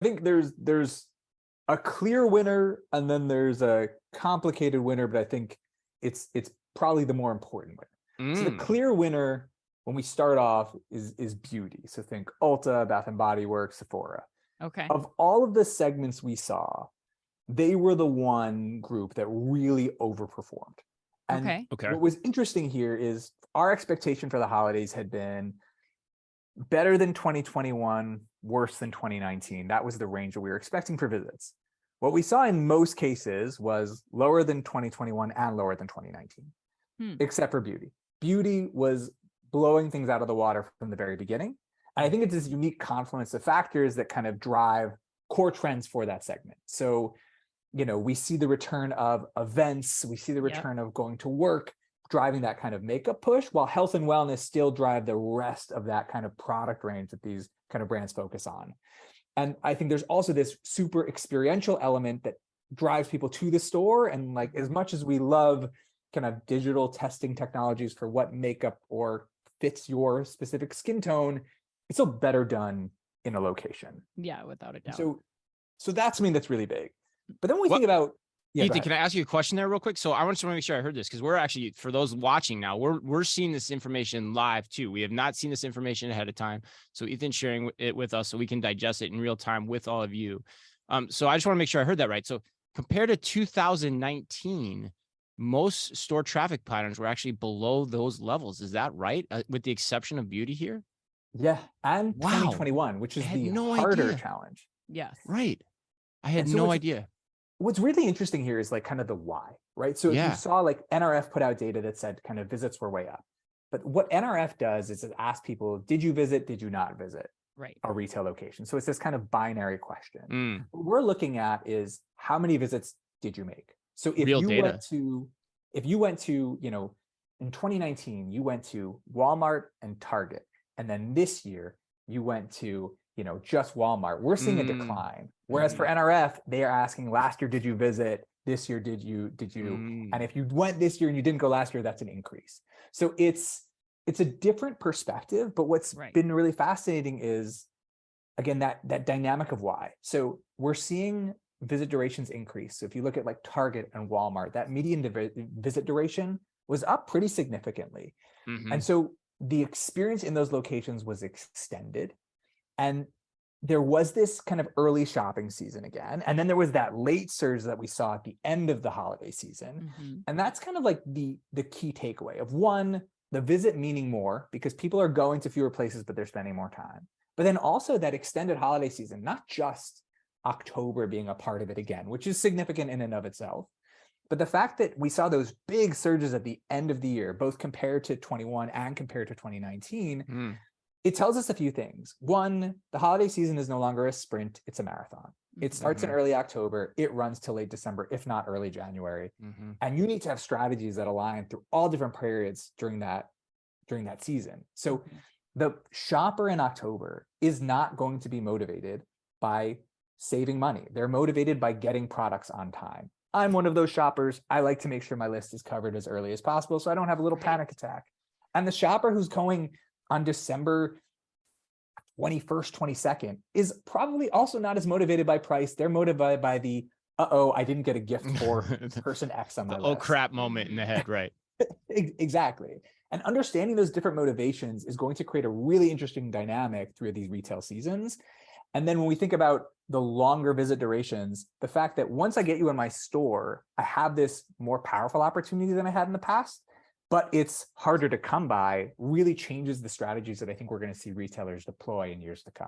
think there's a clear winner, and then there's a complicated winner, but I think it's probably the more important winner. So the clear winner, when we start off, is beauty. So think Ulta, Bath and Body Works, Sephora. Okay. Of all of the segments we saw, they were the one group that really overperformed. And what was interesting here is our expectation for the holidays had been better than 2021, worse than 2019. That was the range that we were expecting for visits. What we saw in most cases was lower than 2021 and lower than 2019, except for beauty. Beauty was blowing things out of the water from the very beginning. And I think it's this unique confluence of factors that kind of drive core trends for that segment. So, we see the return of events, we see the return of going to work, driving that kind of makeup push, while health and wellness still drive the rest of that kind of product range that these kind of brands focus on. And I think there's also this super experiential element that drives people to the store. And like, as much as we love kind of digital testing technologies for what makeup or fits your specific skin tone, it's still better done in a location. Yeah, without a doubt. So that's something that's really big. But then when we think about, Ethan, can I ask you a question there real quick? So I just want to make sure I heard this, because we're actually, for those watching now, we're seeing this information live too. We have not seen this information ahead of time. So Ethan's sharing it with us so we can digest it in real time with all of you. So I just want to make sure I heard that right. So compared to 2019, most store traffic patterns were actually below those levels. Is that right? With the exception of beauty here? Yeah. And 2021, which is the harder challenge. Yes. Right. I had no idea. What's really interesting here is like kind of the why, right? So if you saw like NRF put out data that said kind of visits were way up. But what NRF does is it asks people, did you visit, did you not visit a retail location? So it's this kind of binary question. What we're looking at is how many visits did you make? So if you went to, in 2019, you went to Walmart and Target, and then this year you went to just Walmart, we're seeing a decline. Whereas for NRF, they are asking last year, did you visit? This year, did you? And if you went this year and you didn't go last year, that's an increase. So it's a different perspective, but what's been really fascinating is, again, that dynamic of why. So we're seeing visit durations increase. So if you look at like Target and Walmart, that median visit duration was up pretty significantly. And so the experience in those locations was extended. And there was this kind of early shopping season again. And then there was that late surge that we saw at the end of the holiday season. And that's kind of like the key takeaway of one, the visit meaning more because people are going to fewer places, but they're spending more time. But then also that extended holiday season, not just October being a part of it again, which is significant in and of itself. But the fact that we saw those big surges at the end of the year, both compared to 21 and compared to 2019, it tells us a few things. One, the holiday season is no longer a sprint, it's a marathon. It starts in early October, it runs till late December, if not early January. And you need to have strategies that align through all different periods during that season. So the shopper in October is not going to be motivated by saving money. They're motivated by getting products on time. I'm one of those shoppers. I like to make sure my list is covered as early as possible so I don't have a little panic attack. And the shopper who's going on December 21st, 22nd is probably also not as motivated by price. They're motivated by the, I didn't get a gift for person X on my list. Oh crap moment in the head, right? Exactly. And understanding those different motivations is going to create a really interesting dynamic through these retail seasons. And then when we think about the longer visit durations, the fact that once I get you in my store, I have this more powerful opportunity than I had in the past, but it's harder to come by, really changes the strategies that I think we're going to see retailers deploy in years to come.